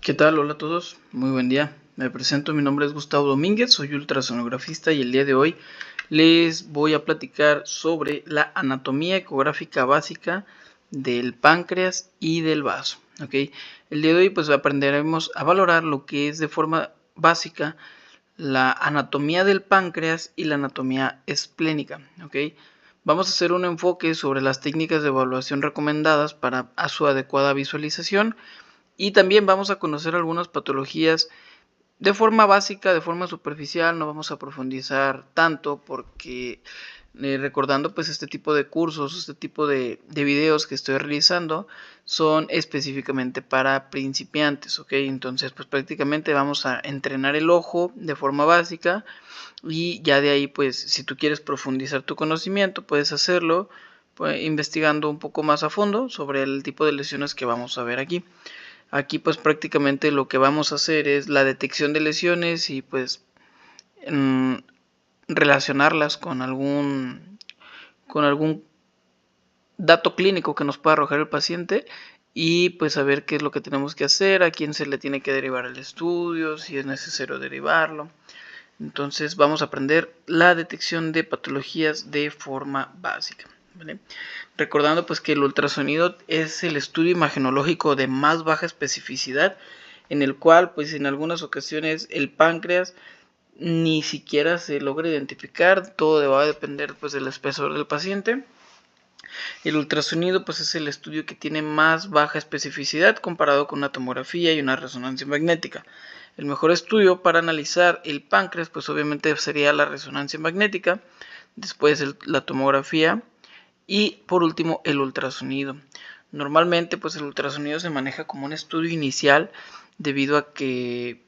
¿Qué tal? Hola a todos, muy buen día. Me presento, mi nombre es Gustavo Domínguez, soy ultrasonografista y el día de hoy les voy a platicar sobre la anatomía ecográfica básica del páncreas y del vaso. El día de hoy pues aprenderemos a valorar lo que es de forma básica la anatomía del páncreas y la anatomía esplénica. Vamos a hacer un enfoque sobre las técnicas de evaluación recomendadas para su adecuada visualización. Y también vamos a conocer algunas patologías de forma básica, de forma superficial, no vamos a profundizar tanto porque recordando pues este tipo de cursos, este tipo de videos que estoy realizando son específicamente para principiantes, entonces pues prácticamente vamos a entrenar el ojo de forma básica y ya de ahí pues si tú quieres profundizar tu conocimiento puedes hacerlo pues, investigando un poco más a fondo sobre el tipo de lesiones que vamos a ver aquí. Aquí pues prácticamente lo que vamos a hacer es la detección de lesiones y pues relacionarlas con algún dato clínico que nos pueda arrojar el paciente y pues saber qué es lo que tenemos que hacer, a quién se le tiene que derivar el estudio, si es necesario derivarlo. Entonces vamos a aprender la detección de patologías de forma básica. ¿Vale? Recordando pues que el ultrasonido es el estudio imagenológico de más baja especificidad, en el cual pues en algunas ocasiones el páncreas ni siquiera se logra identificar, todo va a depender pues del espesor del paciente. El ultrasonido pues es el estudio que tiene más baja especificidad comparado con una tomografía y una resonancia magnética. El mejor estudio para analizar el páncreas pues obviamente sería la resonancia magnética, después la tomografía y por último el ultrasonido. Normalmente pues el ultrasonido se maneja como un estudio inicial debido a que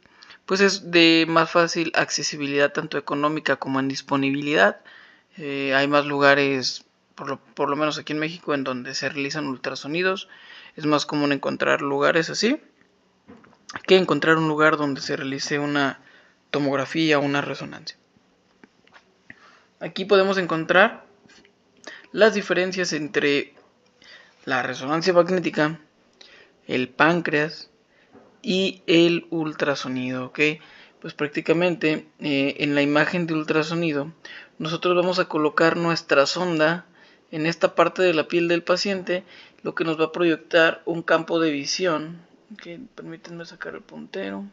pues es de más fácil accesibilidad tanto económica como en disponibilidad. Hay más lugares, por lo menos aquí en México, en donde se realizan ultrasonidos. Es más común encontrar lugares así que encontrar un lugar donde se realice una tomografía o una resonancia. Aquí podemos encontrar las diferencias entre la resonancia magnética, el páncreas y el ultrasonido, Pues prácticamente en la imagen de ultrasonido nosotros vamos a colocar nuestra sonda en esta parte de la piel del paciente, lo que nos va a proyectar un campo de visión. Permítanme sacar el puntero.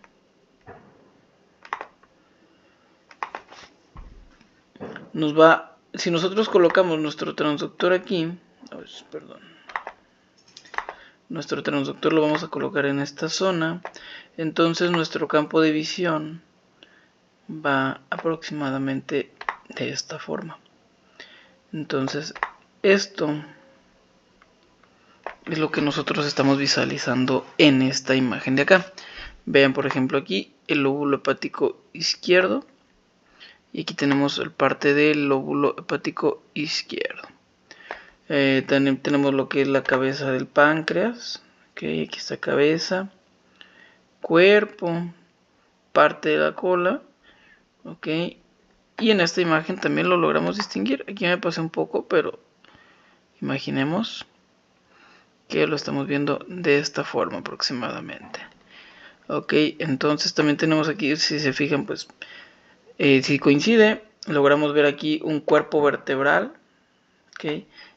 Si nosotros colocamos nuestro transductor aquí, nuestro transductor lo vamos a colocar en esta zona, entonces nuestro campo de visión va aproximadamente de esta forma. Entonces esto es lo que nosotros estamos visualizando en esta imagen de acá. Vean por ejemplo aquí el lóbulo hepático izquierdo y aquí tenemos el parte del lóbulo hepático izquierdo. También tenemos lo que es la cabeza del páncreas, aquí está cabeza, cuerpo, parte de la cola, y en esta imagen también lo logramos distinguir. Aquí me pasé un poco, pero imaginemos que lo estamos viendo de esta forma aproximadamente. Entonces también tenemos aquí, si se fijan, pues si coincide, logramos ver aquí un cuerpo vertebral,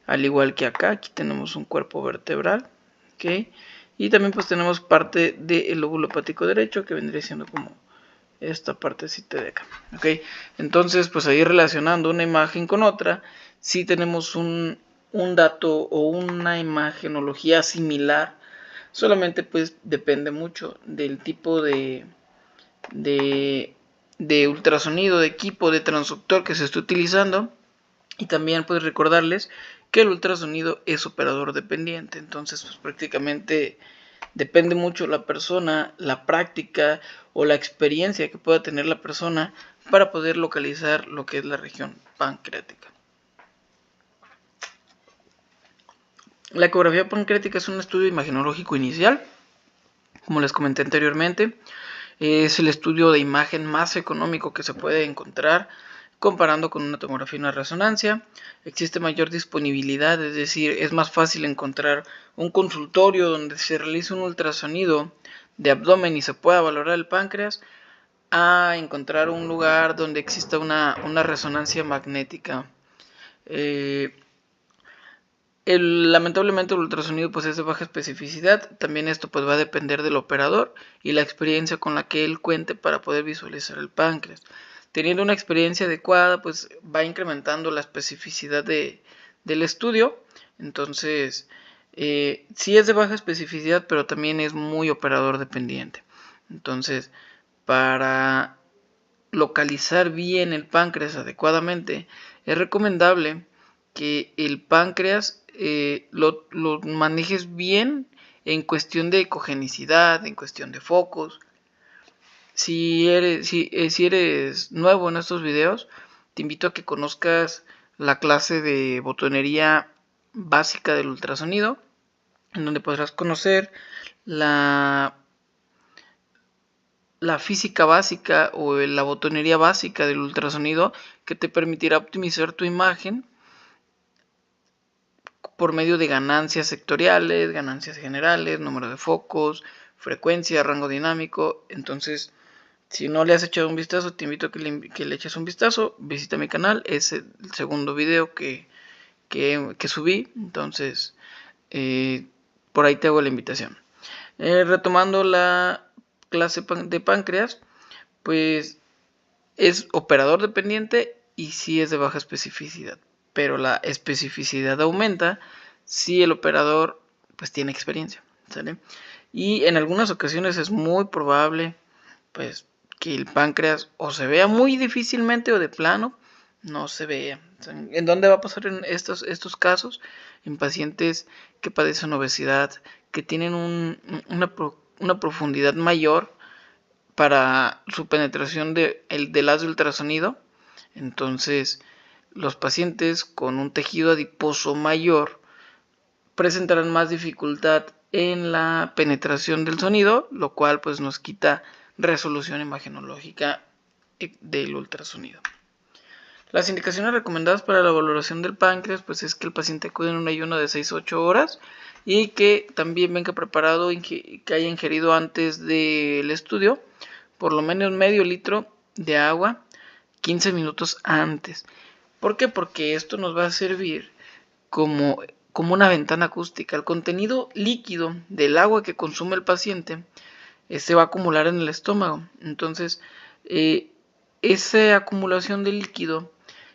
al igual que acá, aquí tenemos un cuerpo vertebral, y también pues tenemos parte del lóbulo hepático derecho, que vendría siendo como esta partecita de acá, entonces pues ahí relacionando una imagen con otra, si tenemos un dato o una imagenología similar, solamente pues depende mucho del tipo de ultrasonido, de equipo, de transductor que se esté utilizando. Y también pues recordarles que el ultrasonido es operador dependiente, entonces pues prácticamente depende mucho la persona, la práctica o la experiencia que pueda tener la persona para poder localizar lo que es la región pancreática. La ecografía pancreática es un estudio imagenológico inicial, como les comenté anteriormente. Es el estudio de imagen más económico que se puede encontrar comparando con una tomografía y una resonancia. Existe mayor disponibilidad, es decir, es más fácil encontrar un consultorio donde se realice un ultrasonido de abdomen y se pueda valorar el páncreas, a encontrar un lugar donde exista una resonancia magnética. Lamentablemente el ultrasonido pues es de baja especificidad. También esto pues va a depender del operador y la experiencia con la que él cuente para poder visualizar el páncreas. Teniendo una experiencia adecuada pues va incrementando la especificidad del estudio. Entonces sí es de baja especificidad, pero también es muy operador dependiente. Entonces, para localizar bien el páncreas adecuadamente, es recomendable que el páncreas lo manejes bien en cuestión de ecogenicidad, en cuestión de focos. Si eres nuevo en estos videos, te invito a que conozcas la clase de botonería básica del ultrasonido, en donde podrás conocer la física básica o la botonería básica del ultrasonido, que te permitirá optimizar tu imagen por medio de ganancias sectoriales, ganancias generales, número de focos, frecuencia, rango dinámico. Entonces, si no le has echado un vistazo, te invito a que le eches un vistazo. Visita mi canal, es el segundo video que subí. Entonces, por ahí te hago la invitación. Retomando la clase de páncreas, pues es operador dependiente y sí es de baja especificidad, pero la especificidad aumenta si el operador pues tiene experiencia, ¿sale? Y en algunas ocasiones es muy probable pues que el páncreas o se vea muy difícilmente o de plano no se vea. ¿En dónde va a pasar en estos casos? En pacientes que padecen obesidad, que tienen una profundidad mayor para su penetración del haz de ultrasonido. Entonces, los pacientes con un tejido adiposo mayor presentarán más dificultad en la penetración del sonido, lo cual pues nos quita resolución imagenológica del ultrasonido. Las indicaciones recomendadas para la valoración del páncreas pues es que el paciente acude en un ayuno de 6 a 8 horas y que también venga preparado, que haya ingerido antes del estudio por lo menos medio litro de agua 15 minutos antes. ¿Por qué? Porque esto nos va a servir como una ventana acústica. El contenido líquido del agua que consume el paciente se va a acumular en el estómago. Entonces, esa acumulación de líquido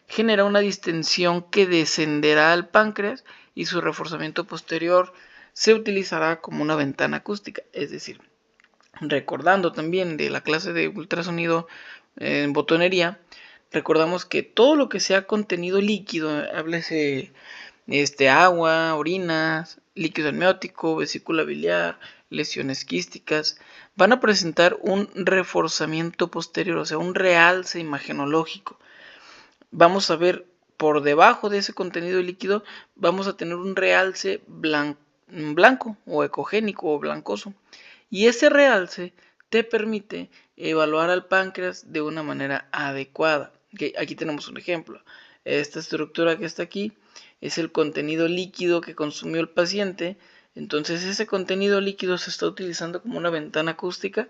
genera una distensión que descenderá al páncreas y su reforzamiento posterior se utilizará como una ventana acústica. Es decir, recordando también de la clase de ultrasonido en botonería, recordamos que todo lo que sea contenido líquido, háblese agua, orinas, líquido amniótico, vesícula biliar, lesiones quísticas, van a presentar un reforzamiento posterior, o sea, un realce imagenológico. Vamos a ver por debajo de ese contenido líquido, vamos a tener un realce blanco o ecogénico o blancoso. Y ese realce te permite evaluar al páncreas de una manera adecuada. Aquí tenemos un ejemplo. Esta estructura que está aquí es el contenido líquido que consumió el paciente. Entonces ese contenido líquido se está utilizando como una ventana acústica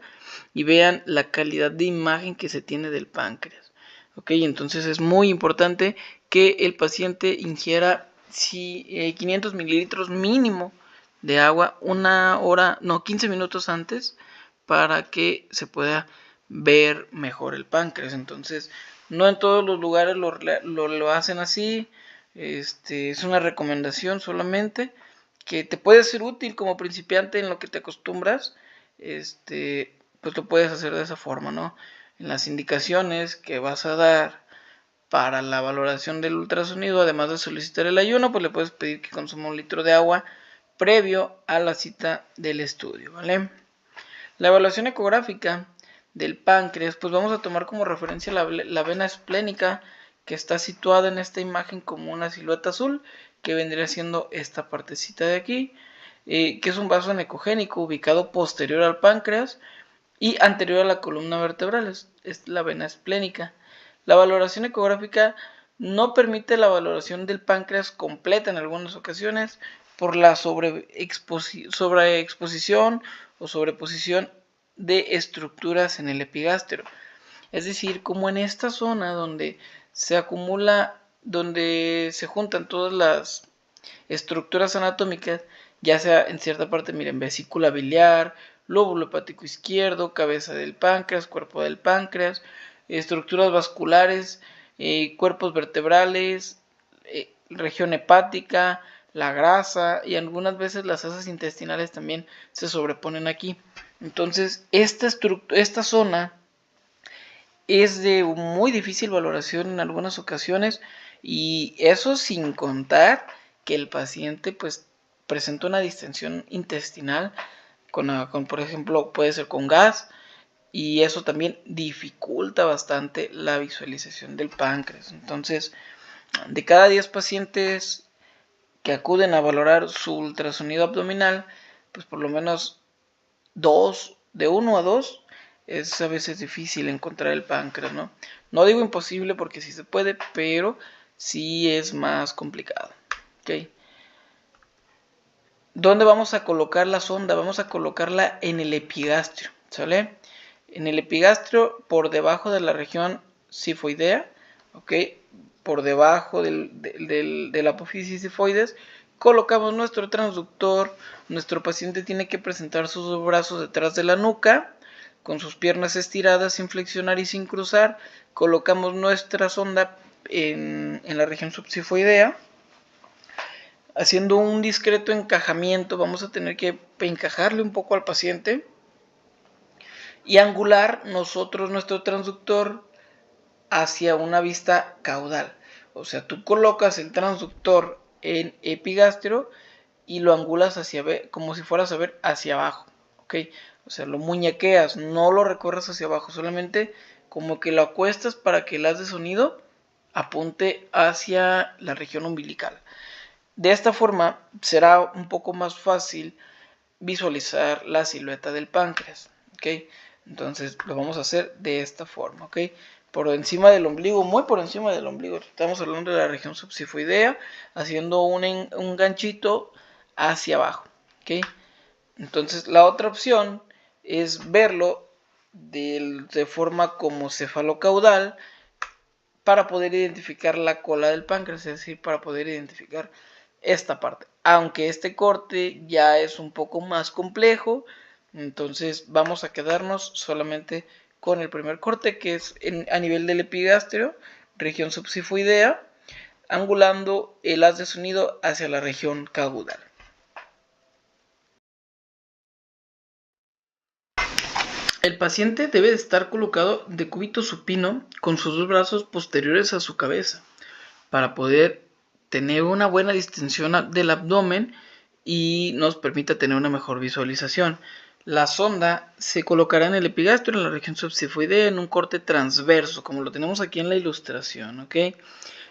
y vean la calidad de imagen que se tiene del páncreas. Ok, entonces es muy importante que el paciente ingiera 500 mililitros mínimo de agua 15 minutos antes para que se pueda ver mejor el páncreas. Entonces, no en todos los lugares lo hacen así. Es una recomendación solamente que te puede ser útil como principiante en lo que te acostumbras. Pues lo puedes hacer de esa forma, ¿no? En las indicaciones que vas a dar para la valoración del ultrasonido, además de solicitar el ayuno, pues le puedes pedir que consuma 1 litro de agua previo a la cita del estudio, ¿vale? La evaluación ecográfica del páncreas, pues vamos a tomar como referencia la vena esplénica, que está situada en esta imagen como una silueta azul, que vendría siendo esta partecita de aquí, que es un vaso anecogénico ubicado posterior al páncreas y anterior a la columna vertebral, es la vena esplénica. La valoración ecográfica no permite la valoración del páncreas completa en algunas ocasiones por la sobreexposición o sobreposición de estructuras en el epigastrio. Es decir, como en esta zona donde se acumula, donde se juntan todas las estructuras anatómicas, ya sea en cierta parte, miren, vesícula biliar, lóbulo hepático izquierdo, cabeza del páncreas, cuerpo del páncreas, estructuras vasculares, cuerpos vertebrales, región hepática, la grasa y algunas veces las asas intestinales también se sobreponen aquí. Entonces, esta zona es de muy difícil valoración en algunas ocasiones, y eso sin contar que el paciente pues presenta una distensión intestinal con por ejemplo, puede ser con gas, y eso también dificulta bastante la visualización del páncreas. Entonces, de cada 10 pacientes que acuden a valorar su ultrasonido abdominal, pues por lo menos de 1 a 2 es a veces difícil encontrar el páncreas, ¿no? No digo imposible porque sí se puede, pero sí es más complicado. ¿Ok? ¿Dónde vamos a colocar la sonda? Vamos a colocarla en el epigastrio, ¿sale? En el epigastrio, por debajo de la región sifoidea, ¿ok? Por debajo de la apófisis sifoides, colocamos nuestro transductor. Nuestro paciente tiene que presentar sus brazos detrás de la nuca, con sus piernas estiradas sin flexionar y sin cruzar. Colocamos nuestra sonda en la región subsifoidea. Haciendo un discreto encajamiento, vamos a tener que encajarle un poco al paciente y angular nuestro transductor hacia una vista caudal. O sea, tú colocas el transductor en epigastrio y lo angulas como si fueras a ver hacia abajo. ¿Ok? O sea, lo muñequeas, no lo recorres hacia abajo, solamente como que lo acuestas para que el haz de sonido apunte hacia la región umbilical. De esta forma será un poco más fácil visualizar la silueta del páncreas, ¿ok? Entonces lo vamos a hacer de esta forma, ¿ok? Por encima del ombligo, muy por encima del ombligo. Estamos hablando de la región subsifoidea, haciendo un ganchito hacia abajo, ¿ok? Entonces la otra opción es verlo de forma como cefalocaudal para poder identificar la cola del páncreas, es decir, para poder identificar esta parte. Aunque este corte ya es un poco más complejo, entonces vamos a quedarnos solamente con el primer corte, que es a nivel del epigastrio, región subsifoidea, angulando el haz de sonido hacia la región caudal. El paciente debe de estar colocado de cúbito supino con sus dos brazos posteriores a su cabeza para poder tener una buena distensión del abdomen y nos permita tener una mejor visualización. La sonda se colocará en el epigastrio, en la región subsifoidea, en un corte transverso, como lo tenemos aquí en la ilustración, ¿ok?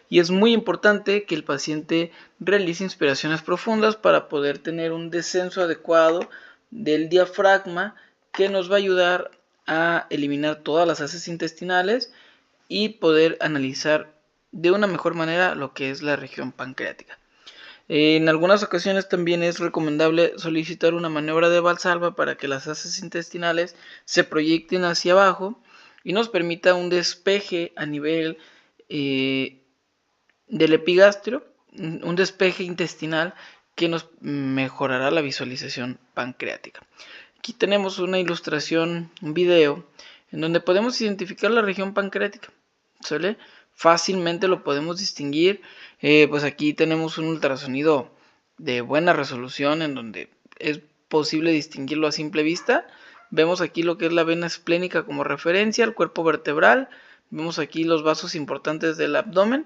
Y es muy importante que el paciente realice inspiraciones profundas para poder tener un descenso adecuado del diafragma, que nos va a ayudar a eliminar todas las heces intestinales y poder analizar de una mejor manera lo que es la región pancreática. En algunas ocasiones también es recomendable solicitar una maniobra de Valsalva para que las heces intestinales se proyecten hacia abajo y nos permita un despeje a nivel del epigastrio, un despeje intestinal que nos mejorará la visualización pancreática. Aquí tenemos una ilustración, un video, en donde podemos identificar la región pancreática, ¿sale? Fácilmente lo podemos distinguir. Pues aquí tenemos un ultrasonido de buena resolución en donde es posible distinguirlo a simple vista. Vemos aquí lo que es la vena esplénica como referencia, el cuerpo vertebral. Vemos aquí los vasos importantes del abdomen.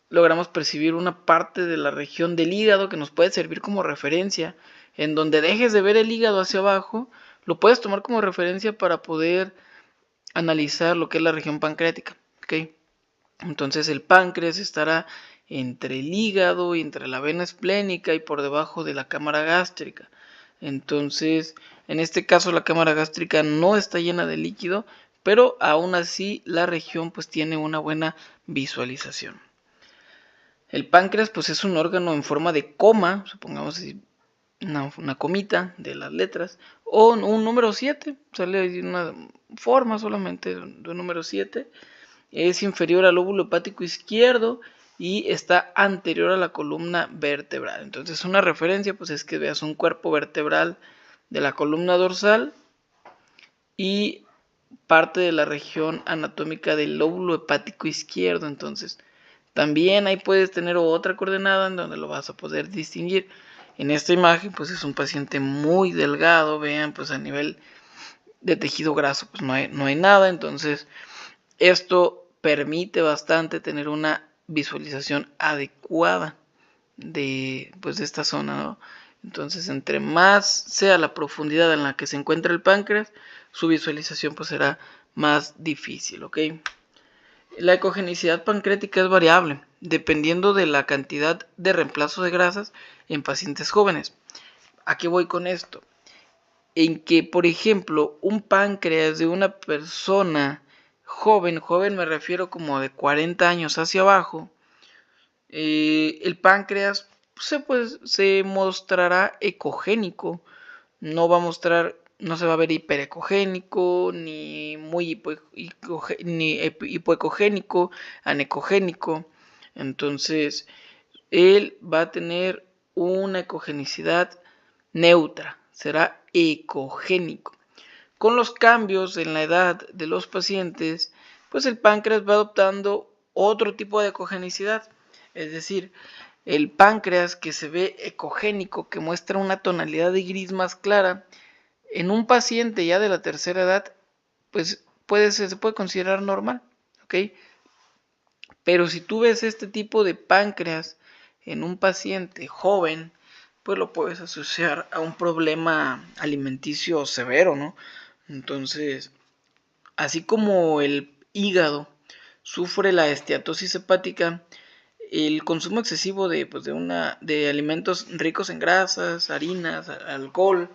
Logramos percibir una parte de la región del hígado que nos puede servir como referencia. En donde dejes de ver el hígado hacia abajo, lo puedes tomar como referencia para poder analizar lo que es la región pancreática, ¿ok? Entonces el páncreas estará entre el hígado y entre la vena esplénica y por debajo de la cámara gástrica. Entonces, en este caso la cámara gástrica no está llena de líquido, pero aún así la región pues tiene una buena visualización. El páncreas pues es un órgano en forma de coma, supongamos así, una comita de las letras, o un número 7, sale una forma solamente de un número 7, es inferior al lóbulo hepático izquierdo y está anterior a la columna vertebral. Entonces una referencia pues es que veas un cuerpo vertebral de la columna dorsal y parte de la región anatómica del lóbulo hepático izquierdo. Entonces también ahí puedes tener otra coordenada en donde lo vas a poder distinguir. En esta imagen pues es un paciente muy delgado, vean pues a nivel de tejido graso pues no hay nada, entonces esto permite bastante tener una visualización adecuada de esta zona, ¿no? Entonces entre más sea la profundidad en la que se encuentra el páncreas, su visualización pues será más difícil, ¿ok? La ecogenicidad pancreática es variable, dependiendo de la cantidad de reemplazo de grasas en pacientes jóvenes. ¿A qué voy con esto? En que, por ejemplo, un páncreas de una persona joven me refiero como de 40 años hacia abajo, el páncreas se mostrará ecogénico, no se va a ver hiperecogénico, ni muy hipoecogénico, anecogénico. Entonces, él va a tener una ecogenicidad neutra, será ecogénico. Con los cambios en la edad de los pacientes, pues el páncreas va adoptando otro tipo de ecogenicidad, es decir, el páncreas que se ve ecogénico, que muestra una tonalidad de gris más clara, en un paciente ya de la tercera edad, pues se puede considerar normal, ¿ok? Pero si tú ves este tipo de páncreas en un paciente joven, pues lo puedes asociar a un problema alimenticio severo, ¿no? Entonces, así como el hígado sufre la esteatosis hepática, el consumo excesivo de alimentos ricos en grasas, harinas, alcohol,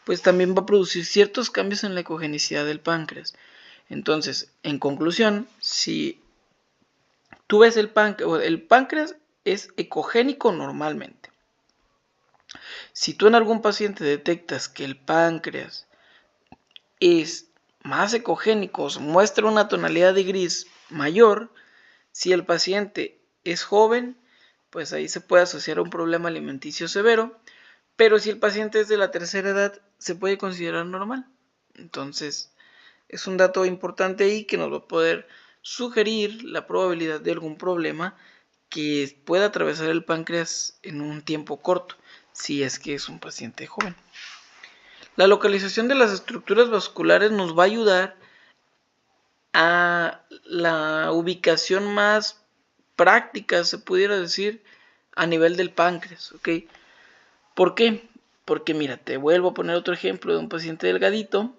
pues también va a producir ciertos cambios en la ecogenicidad del páncreas. Entonces, en conclusión, si tú ves el páncreas es ecogénico normalmente. Si tú en algún paciente detectas que el páncreas es más ecogénico, muestra una tonalidad de gris mayor, si el paciente es joven, pues ahí se puede asociar a un problema alimenticio severo, pero si el paciente es de la tercera edad, se puede considerar normal. Entonces, es un dato importante ahí que nos va a poder sugerir la probabilidad de algún problema que pueda atravesar el páncreas en un tiempo corto, si es que es un paciente joven. La localización de las estructuras vasculares nos va a ayudar a la ubicación más práctica, se pudiera decir, a nivel del páncreas, ¿ok? ¿Por qué? Porque mira, te vuelvo a poner otro ejemplo de un paciente delgadito,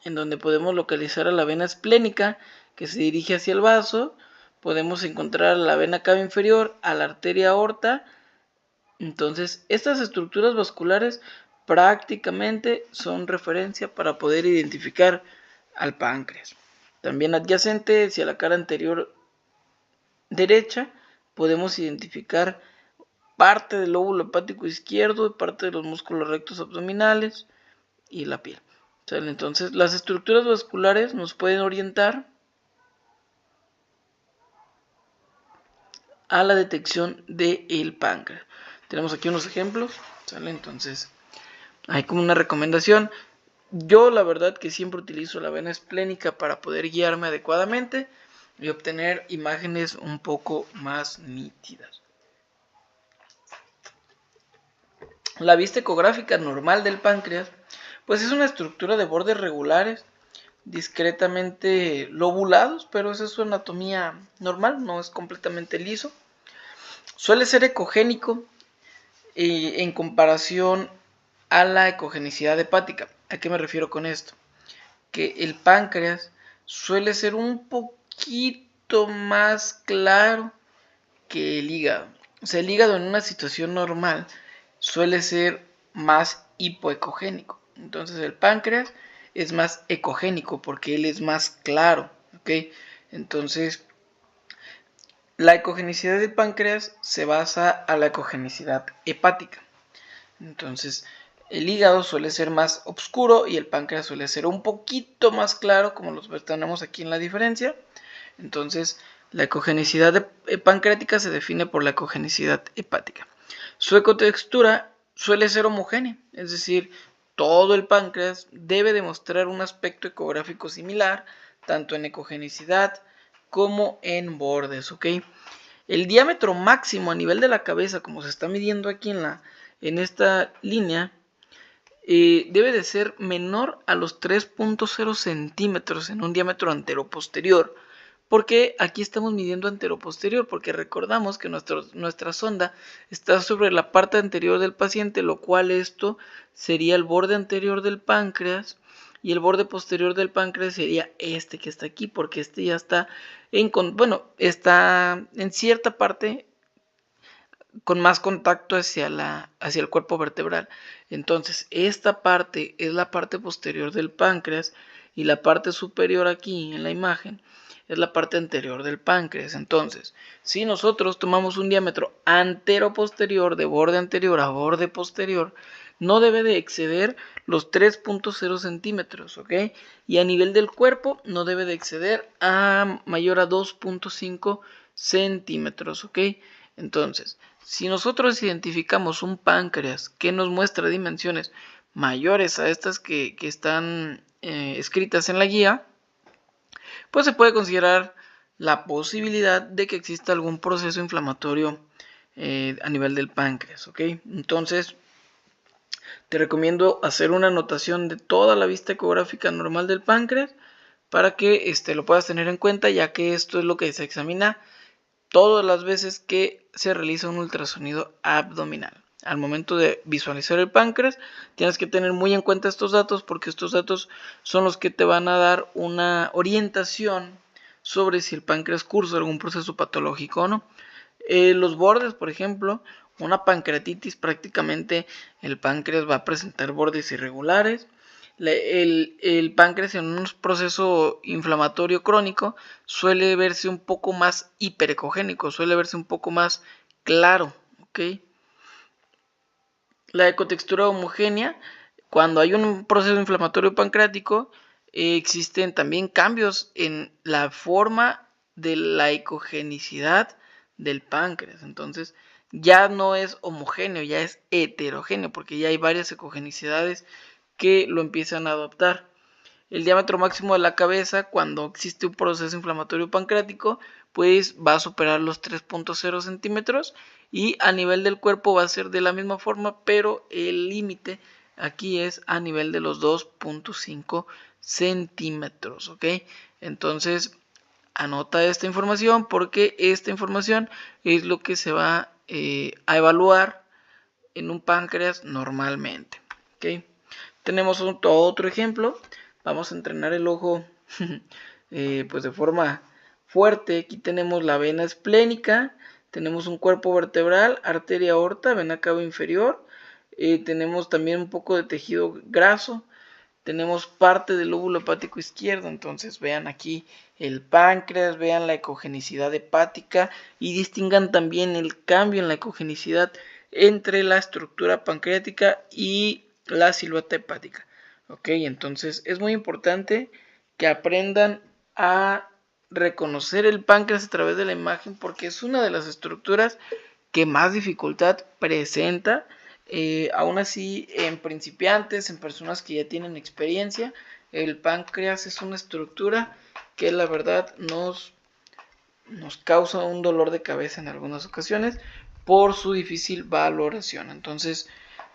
en donde podemos localizar a la vena esplénica que se dirige hacia el vaso, podemos encontrar a la vena cava inferior, a la arteria aorta. Entonces, estas estructuras vasculares prácticamente son referencia para poder identificar al páncreas. También adyacente hacia la cara anterior derecha podemos identificar parte del lóbulo hepático izquierdo y parte de los músculos rectos abdominales y la piel. Entonces, las estructuras vasculares nos pueden orientar a la detección del páncreas. Tenemos aquí unos ejemplos, ¿sale? Entonces, hay como una recomendación. Yo la verdad que siempre utilizo la vena esplénica para poder guiarme adecuadamente y obtener imágenes un poco más nítidas. La vista ecográfica normal del páncreas, pues es una estructura de bordes regulares, discretamente lobulados, pero esa es su anatomía normal, no es completamente liso. Suele ser ecogénico en comparación a la ecogenicidad hepática. ¿A qué me refiero con esto? Que el páncreas suele ser un poquito más claro que el hígado. O sea, el hígado en una situación normal suele ser más hipoecogénico. Entonces el páncreas es más ecogénico porque él es más claro, ¿ok? Entonces la ecogenicidad del páncreas se basa a la ecogenicidad hepática. Entonces el hígado suele ser más oscuro y el páncreas suele ser un poquito más claro, como los tenemos aquí en la diferencia. Entonces la ecogenicidad pancreática se define por la ecogenicidad hepática. Su ecotextura suele ser homogénea, es decir, todo el páncreas debe demostrar un aspecto ecográfico similar, tanto en ecogenicidad como en bordes, ¿ok? El diámetro máximo a nivel de la cabeza, como se está midiendo aquí en esta línea, debe de ser menor a los 3.0 centímetros en un diámetro anteroposterior. Porque aquí estamos midiendo anteroposterior, porque recordamos que nuestra sonda está sobre la parte anterior del paciente, lo cual esto sería el borde anterior del páncreas, y el borde posterior del páncreas sería este que está aquí, porque este ya está está en cierta parte con más contacto hacia el cuerpo vertebral. Entonces, esta parte es la parte posterior del páncreas y la parte superior aquí en la imagen es la parte anterior del páncreas. Entonces, si nosotros tomamos un diámetro antero-posterior de borde anterior a borde posterior, no debe de exceder los 3.0 centímetros, ¿ok? Y a nivel del cuerpo no debe de exceder a mayor a 2.5 centímetros, ¿ok? Entonces, si nosotros identificamos un páncreas que nos muestra dimensiones mayores a estas que están escritas en la guía, pues se puede considerar la posibilidad de que exista algún proceso inflamatorio a nivel del páncreas, ¿ok? Entonces, te recomiendo hacer una anotación de toda la vista ecográfica normal del páncreas para que lo puedas tener en cuenta, ya que esto es lo que se examina todas las veces que se realiza un ultrasonido abdominal. Al momento de visualizar el páncreas, tienes que tener muy en cuenta estos datos, porque estos datos son los que te van a dar una orientación sobre si el páncreas cursa algún proceso patológico o no. Los bordes, por ejemplo, una pancreatitis, prácticamente el páncreas va a presentar bordes irregulares. El páncreas en un proceso inflamatorio crónico suele verse un poco más hiperecogénico, suele verse un poco más claro, ¿ok? La ecotextura homogénea, cuando hay un proceso inflamatorio pancreático, existen también cambios en la forma de la ecogenicidad del páncreas. Entonces, ya no es homogéneo, ya es heterogéneo, porque ya hay varias ecogenicidades que lo empiezan a adoptar. El diámetro máximo de la cabeza, cuando existe un proceso inflamatorio pancreático, pues va a superar los 3.0 centímetros, y a nivel del cuerpo va a ser de la misma forma, pero el límite aquí es a nivel de los 2.5 centímetros, ¿ok? Entonces, anota esta información, porque esta información es lo que se va a evaluar en un páncreas normalmente, ¿ok? Tenemos otro ejemplo. Vamos a entrenar el ojo pues de forma fuerte. Aquí tenemos la vena esplénica, tenemos un cuerpo vertebral, arteria aorta, vena cava inferior, tenemos también un poco de tejido graso, tenemos parte del lóbulo hepático izquierdo. Entonces vean aquí el páncreas, vean la ecogenicidad hepática y distingan también el cambio en la ecogenicidad entre la estructura pancreática y la silueta hepática. Ok, entonces es muy importante que aprendan a reconocer el páncreas a través de la imagen, porque es una de las estructuras que más dificultad presenta. Aún así, en principiantes, en personas que ya tienen experiencia, el páncreas es una estructura que la verdad nos causa un dolor de cabeza en algunas ocasiones por su difícil valoración. Entonces,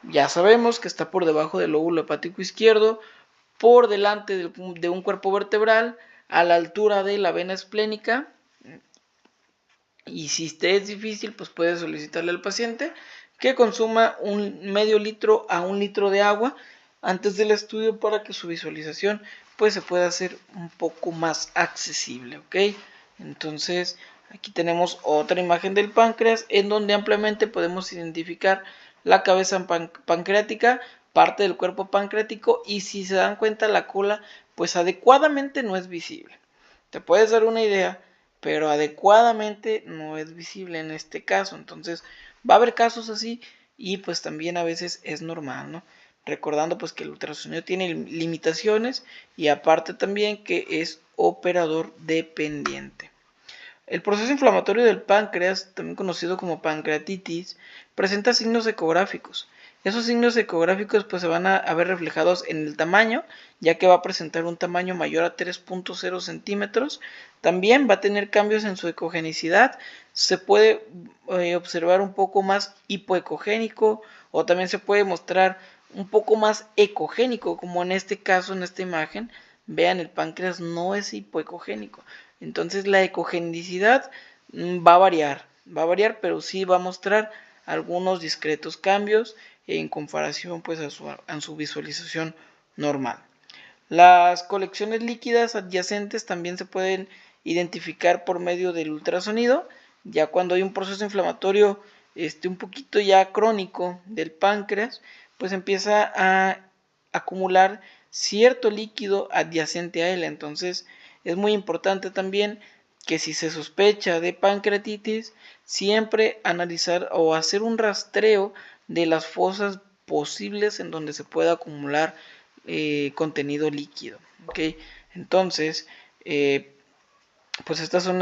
ya sabemos que está por debajo del lóbulo hepático izquierdo, por delante de un cuerpo vertebral, a la altura de la vena esplénica. Y si te es difícil, pues puedes solicitarle al paciente que consuma un medio litro a 1 litro de agua antes del estudio, para que su visualización pues se pueda hacer un poco más accesible, ¿ok? Entonces, aquí tenemos otra imagen del páncreas, en donde ampliamente podemos identificar la cabeza pancreática, parte del cuerpo pancreático, y si se dan cuenta, la cola pues adecuadamente no es visible. Te puedes dar una idea, pero adecuadamente no es visible en este caso. Entonces va a haber casos así, y pues también a veces es normal, ¿no? Recordando pues que el ultrasonido tiene limitaciones y aparte también que es operador dependiente. El proceso inflamatorio del páncreas, también conocido como pancreatitis, presenta signos ecográficos. Esos signos ecográficos pues se van a ver reflejados en el tamaño, ya que va a presentar un tamaño mayor a 3.0 centímetros. También va a tener cambios en su ecogenicidad. Se puede observar un poco más hipoecogénico o también se puede mostrar un poco más ecogénico, como en este caso, en esta imagen. Vean, el páncreas no es hipoecogénico. Entonces la ecogenicidad va a variar, pero sí va a mostrar algunos discretos cambios en comparación pues a su visualización normal. Las colecciones líquidas adyacentes también se pueden identificar por medio del ultrasonido, ya cuando hay un proceso inflamatorio un poquito ya crónico del páncreas, pues empieza a acumular cierto líquido adyacente a él. Entonces es muy importante también que si se sospecha de pancreatitis, siempre analizar o hacer un rastreo de las fosas posibles en donde se pueda acumular contenido líquido. ¿Okay? Entonces, pues estas son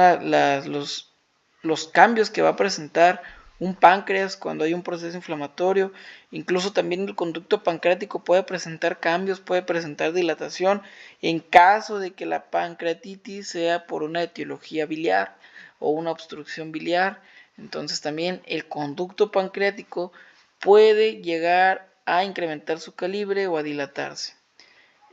los cambios que va a presentar un páncreas cuando hay un proceso inflamatorio. Incluso también el conducto pancreático puede presentar cambios, puede presentar dilatación en caso de que la pancreatitis sea por una etiología biliar o una obstrucción biliar. Entonces también el conducto pancreático puede llegar a incrementar su calibre o a dilatarse.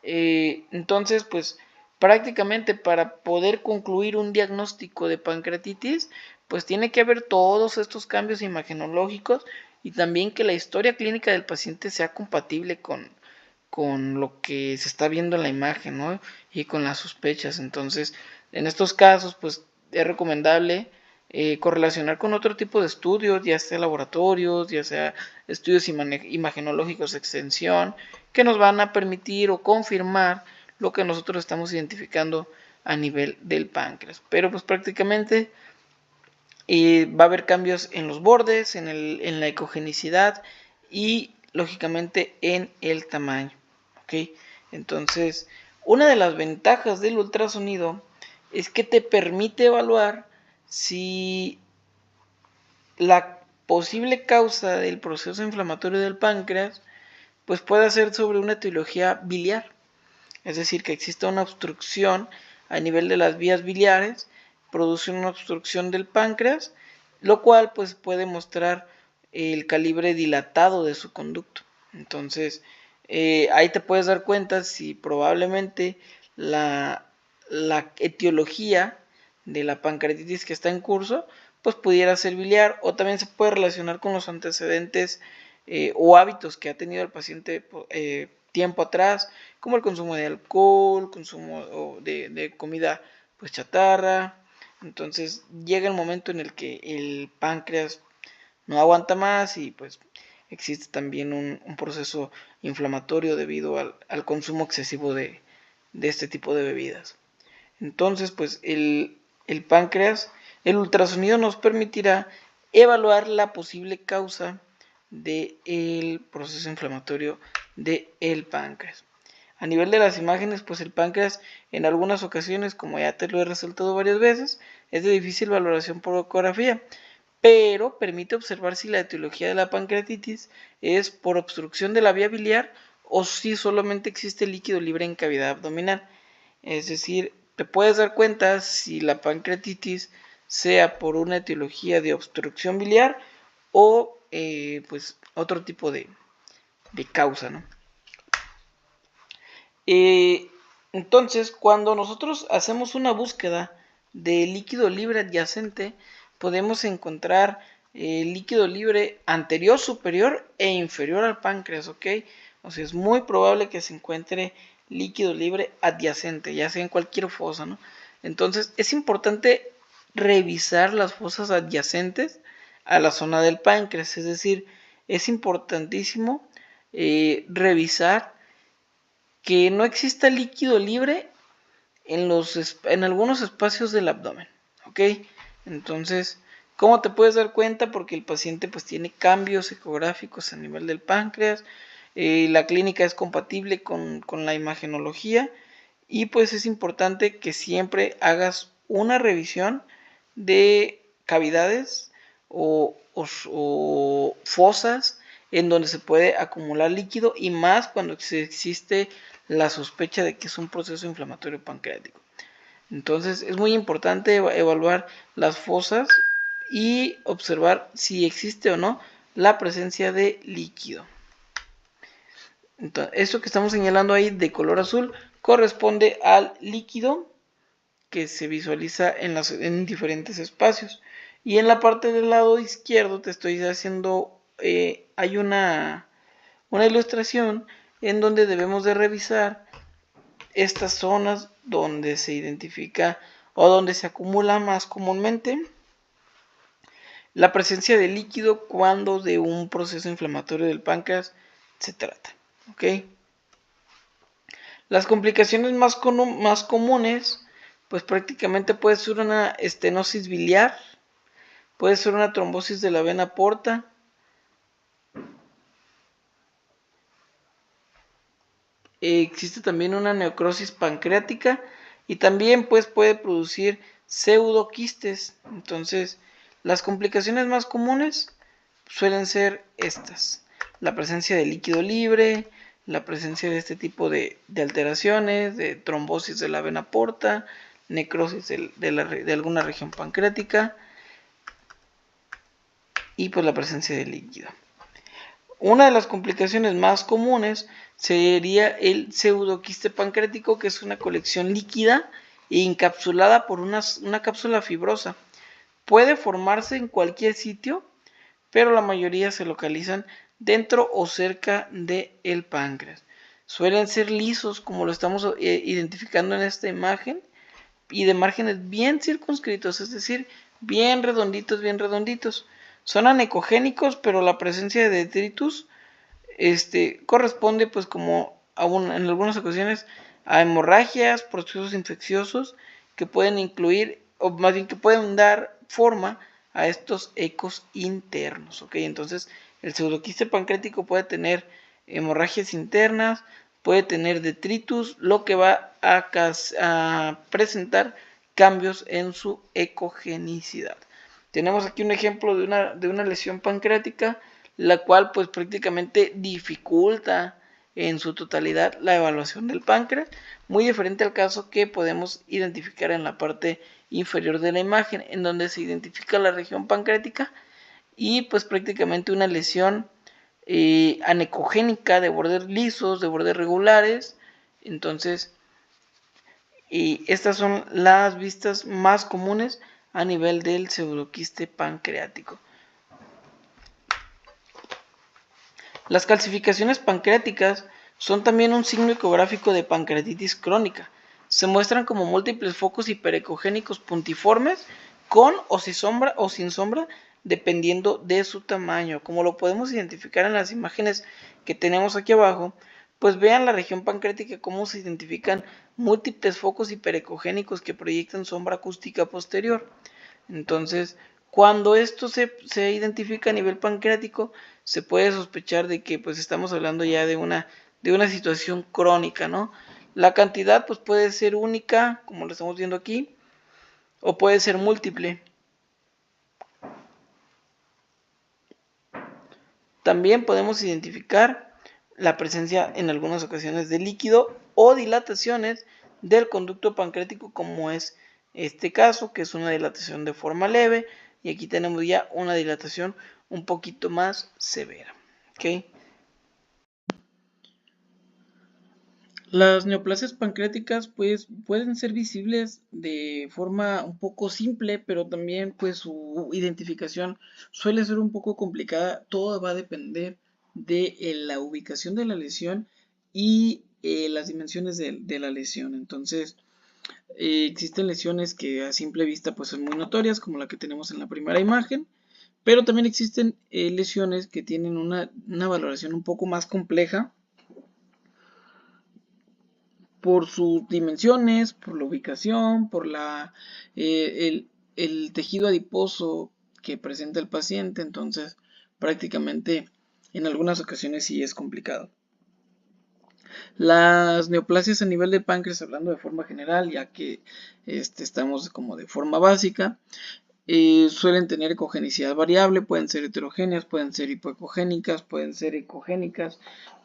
Entonces, pues prácticamente para poder concluir un diagnóstico de pancreatitis, pues tiene que haber todos estos cambios imagenológicos y también que la historia clínica del paciente sea compatible con lo que se está viendo en la imagen, ¿no? Y con las sospechas. Entonces, en estos casos, pues es recomendable correlacionar con otro tipo de estudios, ya sea laboratorios, ya sea estudios imagenológicos de extensión, que nos van a permitir o confirmar lo que nosotros estamos identificando a nivel del páncreas. Pero pues prácticamente va a haber cambios en los bordes, en la ecogenicidad y lógicamente en el tamaño. ¿Okay? Entonces, una de las ventajas del ultrasonido es que te permite evaluar si la posible causa del proceso inflamatorio del páncreas pues puede ser sobre una etiología biliar, es decir, que exista una obstrucción a nivel de las vías biliares, produce una obstrucción del páncreas, lo cual pues puede mostrar el calibre dilatado de su conducto. Entonces, ahí te puedes dar cuenta si probablemente la etiología de la pancreatitis que está en curso, pues pudiera ser biliar, o también se puede relacionar con los antecedentes o hábitos que ha tenido el paciente tiempo atrás, como el consumo de alcohol, consumo de comida pues chatarra. Entonces llega el momento en el que el páncreas no aguanta más y pues existe también un proceso inflamatorio debido al consumo excesivo de este tipo de bebidas. Entonces pues el páncreas, el ultrasonido nos permitirá evaluar la posible causa del proceso inflamatorio del páncreas. A nivel de las imágenes, pues el páncreas en algunas ocasiones, como ya te lo he resaltado varias veces, es de difícil valoración por ecografía, pero permite observar si la etiología de la pancreatitis es por obstrucción de la vía biliar o si solamente existe líquido libre en cavidad abdominal. Es decir, te puedes dar cuenta si la pancreatitis sea por una etiología de obstrucción biliar o pues otro tipo de causa, ¿no? Entonces, cuando nosotros hacemos una búsqueda de líquido libre adyacente, podemos encontrar líquido libre anterior, superior e inferior al páncreas, ¿ok? O sea, es muy probable que se encuentre líquido libre adyacente, ya sea en cualquier fosa, ¿no? Entonces, es importante revisar las fosas adyacentes a la zona del páncreas, es decir, es importantísimo revisar que no exista líquido libre en algunos espacios del abdomen, ¿ok? Entonces, ¿Cómo te puedes dar cuenta? Porque el paciente pues tiene cambios ecográficos a nivel del páncreas, la clínica es compatible con la imagenología y pues es importante que siempre hagas una revisión de cavidades o fosas en donde se puede acumular líquido y más cuando existe la sospecha de que es un proceso inflamatorio pancreático. Entonces es muy importante evaluar las fosas y observar si existe o no la presencia de líquido. Entonces, esto que estamos señalando ahí de color azul corresponde al líquido que se visualiza en diferentes espacios. Y en la parte del lado izquierdo te estoy haciendo, hay una ilustración en donde debemos de revisar estas zonas donde se identifica o donde se acumula más comúnmente la presencia de líquido cuando de un proceso inflamatorio del páncreas se trata. ¿Ok? Las complicaciones más comunes, pues prácticamente puede ser una estenosis biliar, puede ser una trombosis de la vena porta, existe también una necrosis pancreática y también pues puede producir pseudoquistes. Entonces, las complicaciones más comunes suelen ser estas: la presencia de líquido libre, la presencia de este tipo de alteraciones, de trombosis de la vena porta, necrosis de alguna región pancreática y pues la presencia de líquido. Una de las complicaciones más comunes sería el pseudoquiste pancreático, que es una colección líquida e encapsulada por una cápsula fibrosa. Puede formarse en cualquier sitio, pero la mayoría se localizan dentro o cerca del páncreas. Suelen ser lisos, como lo estamos identificando en esta imagen, y de márgenes bien circunscritos, es decir, bien redonditos, bien redonditos. Son anecogénicos, pero la presencia de detritus corresponde pues como en algunas ocasiones a hemorragias, procesos infecciosos que pueden incluir, o más bien que pueden dar forma a estos ecos internos. ¿Ok? Entonces el pseudoquiste pancreático puede tener hemorragias internas, puede tener detritus, lo que va a presentar cambios en su ecogenicidad. Tenemos aquí un ejemplo de una lesión pancreática, la cual pues prácticamente dificulta en su totalidad la evaluación del páncreas, muy diferente al caso que podemos identificar en la parte inferior de la imagen, en donde se identifica la región pancreática y pues prácticamente una lesión anecogénica de bordes lisos, de bordes regulares. Entonces, estas son las vistas más comunes a nivel del pseudoquiste pancreático. Las calcificaciones pancreáticas son también un signo ecográfico de pancreatitis crónica. Se muestran como múltiples focos hiperecogénicos puntiformes con o sin sombra, dependiendo de su tamaño. Como lo podemos identificar en las imágenes que tenemos aquí abajo, pues vean la región pancreática cómo se identifican múltiples focos hiperecogénicos que proyectan sombra acústica posterior. Entonces, cuando esto se identifica a nivel pancreático, se puede sospechar de que pues estamos hablando ya de una situación crónica, ¿no? La cantidad pues puede ser única, como lo estamos viendo aquí, o puede ser múltiple. También podemos identificar la presencia en algunas ocasiones de líquido o dilataciones del conducto pancreático, como es este caso, que es una dilatación de forma leve, y aquí tenemos ya una dilatación un poquito más severa. ¿Okay? Las neoplasias pancreáticas pues pueden ser visibles de forma un poco simple, pero también pues su identificación suele ser un poco complicada. Todo va a depender de la ubicación de la lesión y las dimensiones de la lesión. Entonces, existen lesiones que a simple vista pues son muy notorias, como la que tenemos en la primera imagen, pero también existen lesiones que tienen una valoración un poco más compleja por sus dimensiones, por la ubicación, por el tejido adiposo que presenta el paciente, entonces prácticamente en algunas ocasiones sí es complicado. Las neoplasias a nivel del páncreas, hablando de forma general, ya que estamos como de forma básica, suelen tener ecogenicidad variable, pueden ser heterogéneas, pueden ser hipoecogénicas, pueden ser ecogénicas,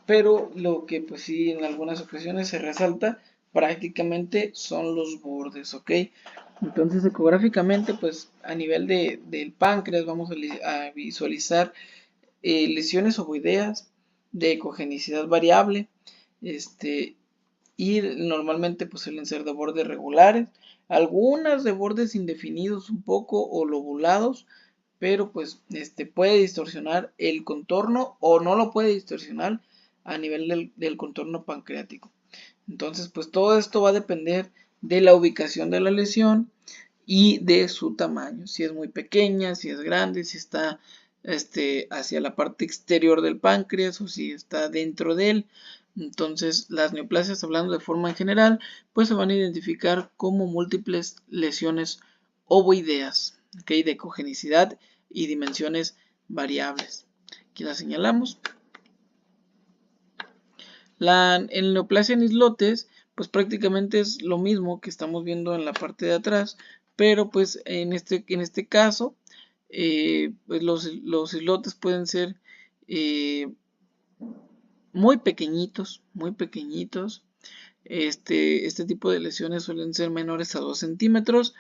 pero lo que pues sí en algunas ocasiones se resalta prácticamente son los bordes, ¿ok? Entonces ecográficamente pues a nivel del páncreas vamos a visualizar lesiones ovoideas de ecogenicidad variable, y normalmente pues suelen ser de bordes regulares, algunas de bordes indefinidos un poco o lobulados, pero pues puede distorsionar el contorno o no lo puede distorsionar a nivel del contorno pancreático. Entonces pues todo esto va a depender de la ubicación de la lesión y de su tamaño, si es muy pequeña, si es grande, si está hacia la parte exterior del páncreas o si está dentro de él. Entonces las neoplasias, hablando de forma en general, pues se van a identificar como múltiples lesiones ovoideas, ¿okay? De ecogenicidad y dimensiones variables. Aquí la señalamos. En neoplasia en islotes, pues prácticamente es lo mismo que estamos viendo en la parte de atrás, pero pues en este caso, pues los islotes pueden ser muy pequeñitos, muy pequeñitos. Este tipo de lesiones suelen ser menores a 2 centímetros.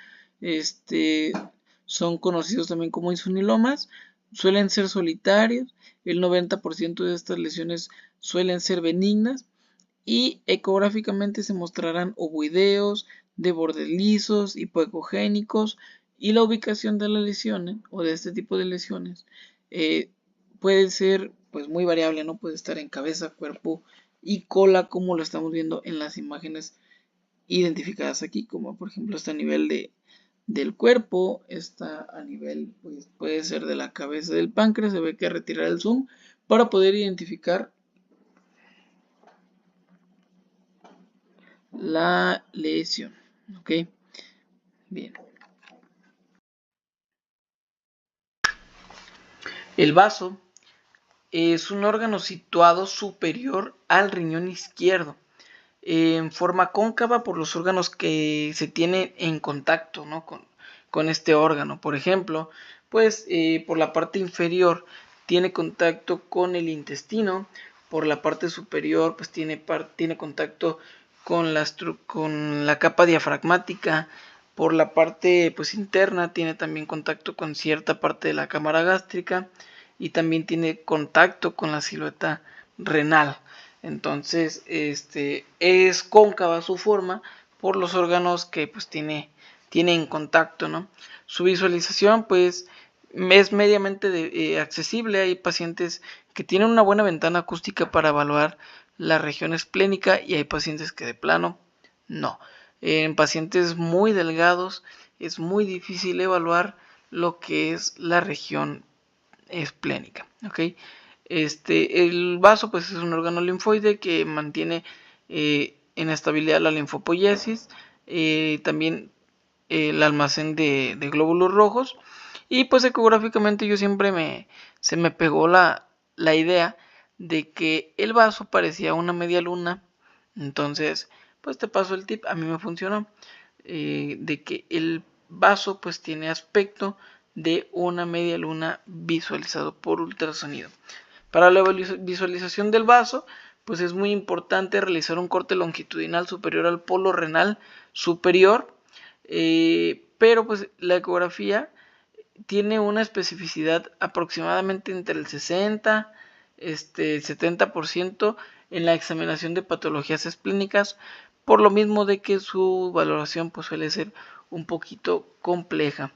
Son conocidos también como insunilomas. Suelen ser solitarios. El 90% de estas lesiones suelen ser benignas. Y ecográficamente se mostrarán ovoideos, de bordes lisos, hipoecogénicos. Y la ubicación de las lesiones o de este tipo de lesiones puede ser pues muy variable, no puede estar en cabeza, cuerpo y cola como lo estamos viendo en las imágenes identificadas aquí, como por ejemplo está a nivel del cuerpo, está a nivel, pues puede ser de la cabeza del páncreas, se ve que retirar el zoom para poder identificar la lesión, ok, bien. El vaso es un órgano situado superior al riñón izquierdo, en forma cóncava por los órganos que se tienen en contacto, ¿no? con este órgano. Por ejemplo, pues por la parte inferior tiene contacto con el intestino, por la parte superior pues tiene contacto con la capa diafragmática, por la parte pues interna tiene también contacto con cierta parte de la cámara gástrica y también tiene contacto con la silueta renal. Entonces, es cóncava su forma por los órganos que pues tiene en contacto, ¿no? Su visualización pues es mediamente accesible. Hay pacientes que tienen una buena ventana acústica para evaluar la región esplénica y hay pacientes que de plano no. En pacientes muy delgados es muy difícil evaluar lo que es la región esplénica, ¿ok? El vaso pues es un órgano linfoide que mantiene en estabilidad la linfopoiesis, también el almacén de glóbulos rojos, y pues ecográficamente yo siempre se me pegó la idea de que el vaso parecía una media luna. Entonces pues te paso el tip, a mí me funcionó, de que el vaso pues tiene aspecto de una media luna visualizado por ultrasonido. Para la visualización del vaso, pues es muy importante realizar un corte longitudinal superior al polo renal superior, pero pues la ecografía tiene una especificidad aproximadamente entre el 60 70% en la examinación de patologías esplénicas, por lo mismo de que su valoración pues suele ser un poquito compleja.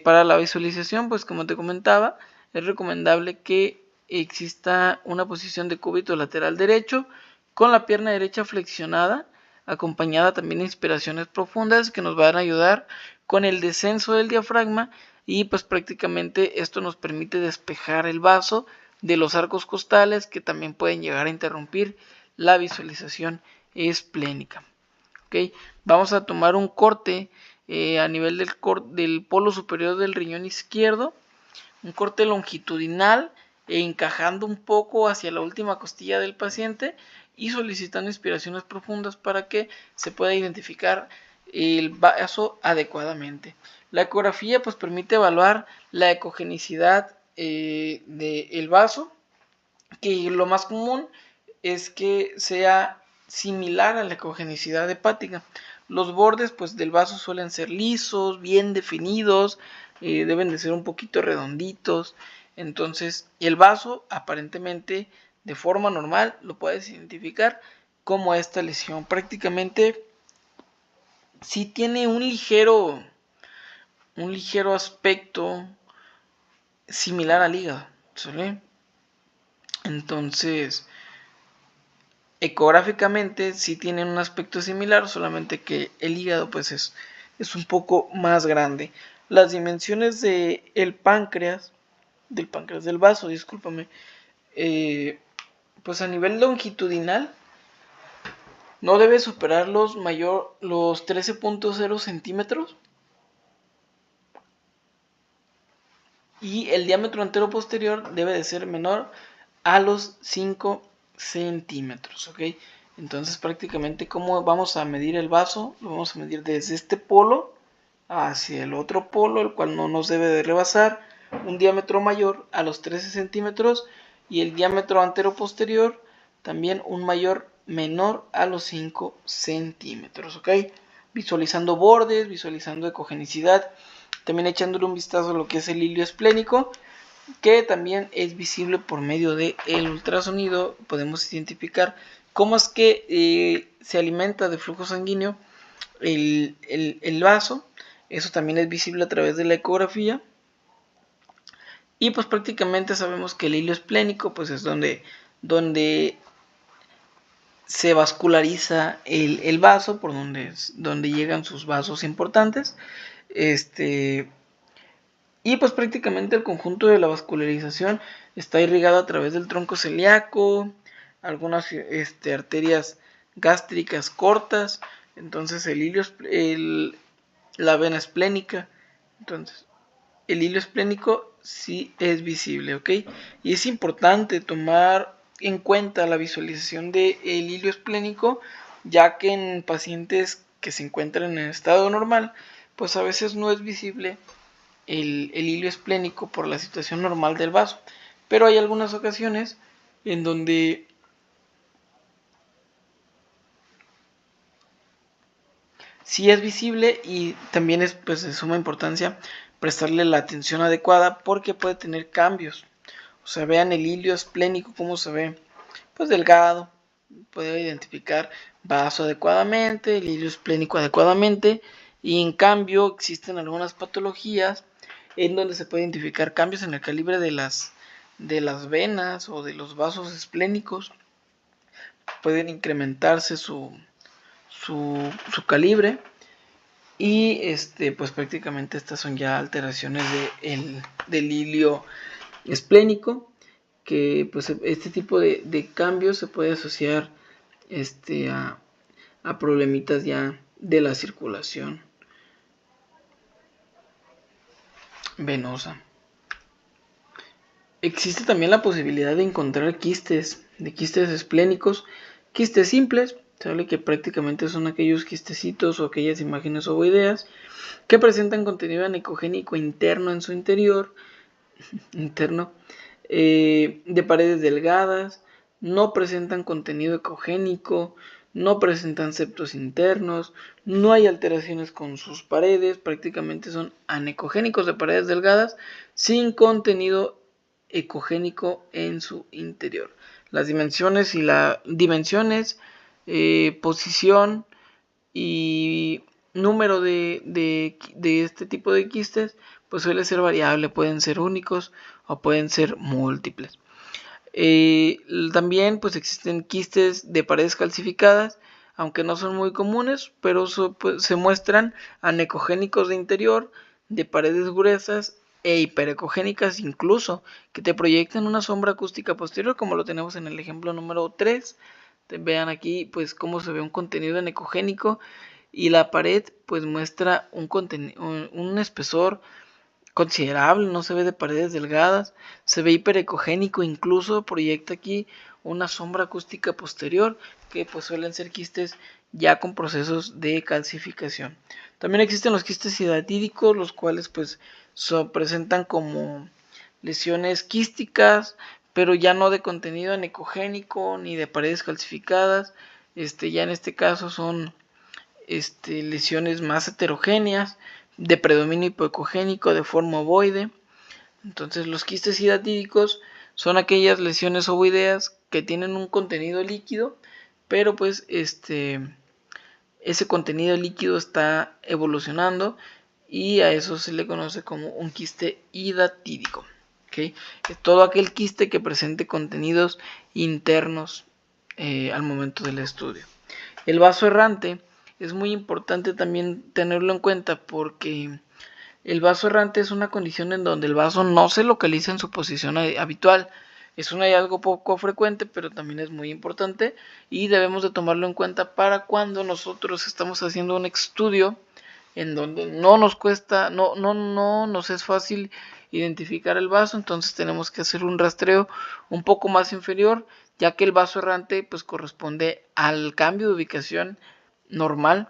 Para la visualización, pues como te comentaba, es recomendable que exista una posición de cúbito lateral derecho con la pierna derecha flexionada, acompañada también de inspiraciones profundas que nos van a ayudar con el descenso del diafragma, y pues prácticamente esto nos permite despejar el vaso de los arcos costales que también pueden llegar a interrumpir la visualización esplénica. ¿Okay? Vamos a tomar un corte a nivel del polo superior del riñón izquierdo, un corte longitudinal encajando un poco hacia la última costilla del paciente y solicitando inspiraciones profundas para que se pueda identificar el vaso adecuadamente. La ecografía pues permite evaluar la ecogenicidad del vaso, que lo más común es que sea similar a la ecogenicidad hepática. Los bordes pues del vaso suelen ser lisos, bien definidos, deben de ser un poquito redonditos. Entonces el vaso aparentemente de forma normal lo puedes identificar como esta lesión. Prácticamente sí tiene un ligero aspecto similar al hígado, ¿sale? Entonces ecográficamente sí tienen un aspecto similar, solamente que el hígado pues es un poco más grande. Las dimensiones del páncreas del vaso, discúlpame, pues a nivel longitudinal no debe superar los 13.0 centímetros y el diámetro antero posterior debe de ser menor a los 5 centímetros, ¿ok? Entonces prácticamente cómo vamos a medir el vaso, lo vamos a medir desde este polo hacia el otro polo, el cual no nos debe de rebasar un diámetro mayor a los 13 centímetros y el diámetro antero posterior también un menor a los 5 centímetros, ¿ok? Visualizando bordes, visualizando ecogenicidad, también echándole un vistazo a lo que es el hilio esplénico, que también es visible por medio del ultrasonido. Podemos identificar cómo es que se alimenta de flujo sanguíneo el vaso. Eso también es visible a través de la ecografía. Y pues prácticamente sabemos que el hilio esplénico pues es donde se vasculariza el vaso, por donde llegan sus vasos importantes. Y pues prácticamente el conjunto de la vascularización está irrigado a través del tronco celíaco, algunas arterias gástricas cortas, entonces la vena esplénica. Entonces el hilo esplénico sí es visible, ¿ok? Y es importante tomar en cuenta la visualización del hilo esplénico, ya que en pacientes que se encuentran en estado normal, pues a veces no es visible el hilo esplénico por la situación normal del vaso. Pero hay algunas ocasiones en donde sí es visible y también es pues de suma importancia prestarle la atención adecuada porque puede tener cambios. O sea, vean el hilo esplénico cómo se ve, pues delgado, puede identificar vaso adecuadamente, el hilo esplénico adecuadamente, y en cambio existen algunas patologías en donde se puede identificar cambios en el calibre de las venas o de los vasos esplénicos, pueden incrementarse su calibre y pues prácticamente estas son ya alteraciones del hilio esplénico, que pues este tipo de cambios se puede asociar a problemitas ya de la circulación venosa. Existe también la posibilidad de encontrar quistes esplénicos, quistes simples, sale que prácticamente son aquellos quistecitos o aquellas imágenes ovoideas que presentan contenido anecogénico interno en su interior, de paredes delgadas, no presentan contenido ecogénico, no presentan septos internos, no hay alteraciones con sus paredes, prácticamente son anecogénicos de paredes delgadas sin contenido ecogénico en su interior. Las dimensiones posición y número de este tipo de quistes pues suele ser variable, pueden ser únicos o pueden ser múltiples. También pues existen quistes de paredes calcificadas, aunque no son muy comunes, pero se muestran anecogénicos de interior, de paredes gruesas e hiperecogénicas incluso, que te proyectan una sombra acústica posterior, como lo tenemos en el ejemplo número 3. Vean aquí pues cómo se ve un contenido anecogénico y la pared pues muestra un espesor considerable, no se ve de paredes delgadas, se ve hiperecogénico, incluso proyecta aquí una sombra acústica posterior, que pues suelen ser quistes ya con procesos de calcificación. También existen los quistes hidatidicos, los cuales pues presentan como lesiones quísticas, pero ya no de contenido anecogénico ni de paredes calcificadas. Ya en este caso son lesiones más heterogéneas, de predominio hipoecogénico de forma ovoide. Entonces los quistes hidatidicos son aquellas lesiones ovoideas que tienen un contenido líquido, pero pues ese contenido líquido está evolucionando y a eso se le conoce como un quiste hidatídico. ¿Okay? Es todo aquel quiste que presente contenidos internos al momento del estudio. El vaso errante es muy importante también tenerlo en cuenta porque el vaso errante es una condición en donde el vaso no se localiza en su posición habitual. Es un hallazgo poco frecuente, pero también es muy importante y debemos de tomarlo en cuenta para cuando nosotros estamos haciendo un estudio en donde no nos es fácil identificar el vaso, entonces tenemos que hacer un rastreo un poco más inferior, ya que el vaso errante pues corresponde al cambio de ubicación normal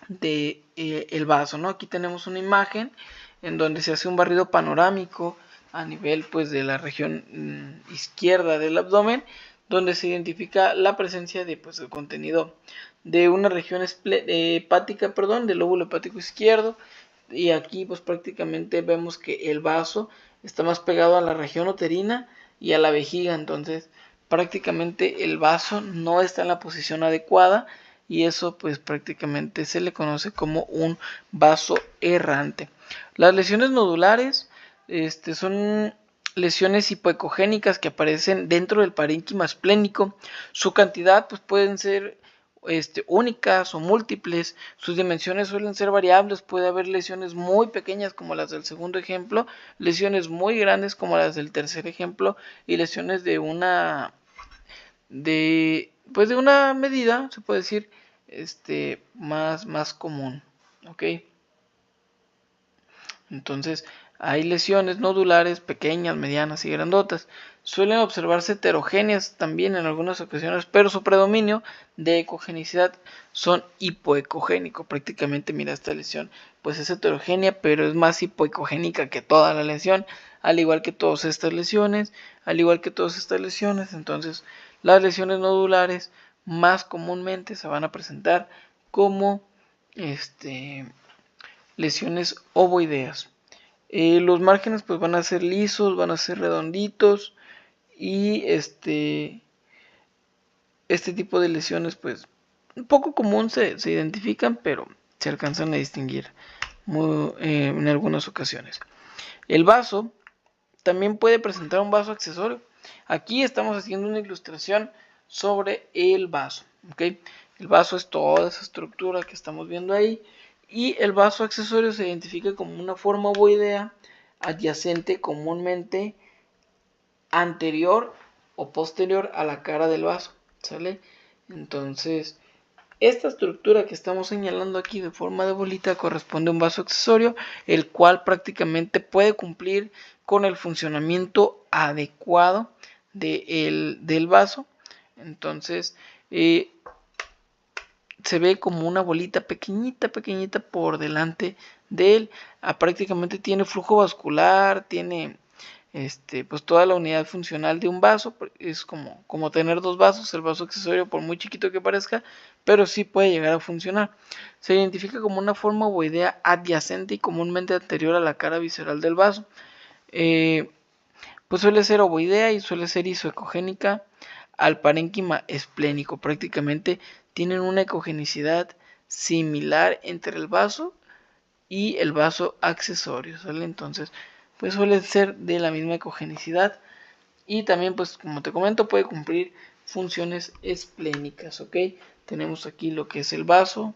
de el vaso, ¿no? Aquí tenemos una imagen en donde se hace un barrido panorámico a nivel pues de la región izquierda del abdomen, donde se identifica la presencia de pues el contenido de una región hepática, del lóbulo hepático izquierdo, y aquí pues prácticamente vemos que el vaso está más pegado a la región uterina y a la vejiga, entonces prácticamente el vaso no está en la posición adecuada y eso pues prácticamente se le conoce como un vaso errante. Las lesiones nodulares son lesiones hipoecogénicas que aparecen dentro del parénquima esplénico. Su cantidad pues pueden ser únicas o múltiples, sus dimensiones suelen ser variables, puede haber lesiones muy pequeñas como las del segundo ejemplo, lesiones muy grandes como las del tercer ejemplo y lesiones de una medida, se puede decir, más común, ¿ok? Entonces, hay lesiones nodulares pequeñas, medianas y grandotas. Suelen observarse heterogéneas también en algunas ocasiones, pero su predominio de ecogenicidad son hipoecogénico. Prácticamente, mira, esta lesión pues es heterogénea, pero es más hipoecogénica que toda la lesión, al igual que todas estas lesiones, Entonces, las lesiones nodulares más comúnmente se van a presentar como lesiones ovoideas. Los márgenes pues van a ser lisos, van a ser redonditos y este tipo de lesiones pues un poco común se identifican, pero se alcanzan a distinguir en algunas ocasiones. El vaso también puede presentar un vaso accesorio. Aquí estamos haciendo una ilustración sobre el vaso, ¿okay? El vaso es toda esa estructura que estamos viendo ahí y el vaso accesorio se identifica como una forma ovoidea adyacente, comúnmente anterior o posterior a la cara del vaso, ¿sale? Entonces, esta estructura que estamos señalando aquí de forma de bolita corresponde a un vaso accesorio, el cual prácticamente puede cumplir con el funcionamiento adecuado del vaso. Entonces, se ve como una bolita pequeñita por delante de él. Prácticamente tiene flujo vascular, tiene pues toda la unidad funcional de un vaso. Es como tener dos vasos, el vaso accesorio, por muy chiquito que parezca, pero sí puede llegar a funcionar. Se identifica como una forma ovoidea adyacente y comúnmente anterior a la cara visceral del vaso. Pues suele ser ovoidea y suele ser isoecogénica al parénquima esplénico. Prácticamente tienen una ecogenicidad similar entre el vaso y el vaso accesorio, ¿sale? Entonces, pues suele ser de la misma ecogenicidad y también, pues como te comento, puede cumplir funciones esplénicas, ¿ok? Tenemos aquí lo que es el vaso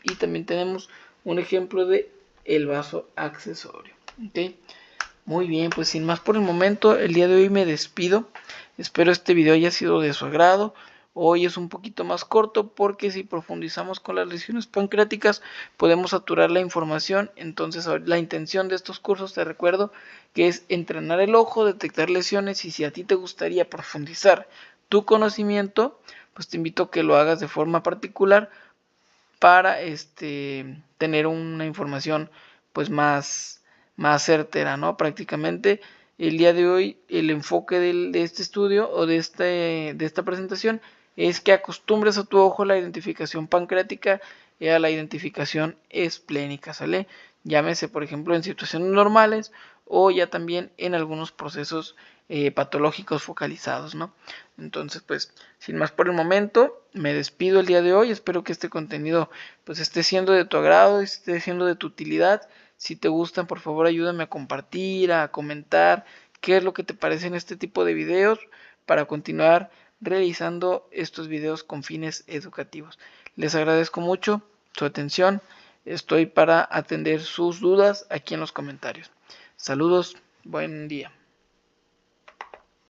y también tenemos un ejemplo de el vaso accesorio, ¿ok? Muy bien, pues sin más por el momento, el día de hoy me despido. Espero este video haya sido de su agrado. Hoy es un poquito más corto porque si profundizamos con las lesiones pancreáticas podemos saturar la información. Entonces la intención de estos cursos, te recuerdo, que es entrenar el ojo, detectar lesiones, y si a ti te gustaría profundizar tu conocimiento, pues te invito a que lo hagas de forma particular para tener una información pues más certera, ¿no? Prácticamente el día de hoy el enfoque de este estudio o de esta presentación es que acostumbres a tu ojo a la identificación pancreática y a la identificación esplénica, ¿sale? Llámese, por ejemplo, en situaciones normales o ya también en algunos procesos patológicos focalizados, ¿no? Entonces, pues, sin más por el momento, me despido el día de hoy. Espero que este contenido pues esté siendo de tu agrado, esté siendo de tu utilidad. Si te gustan, por favor, ayúdame a compartir, a comentar qué es lo que te parece en este tipo de videos para continuar realizando estos videos con fines educativos. Les agradezco mucho su atención. Estoy para atender sus dudas aquí en los comentarios. Saludos, buen día.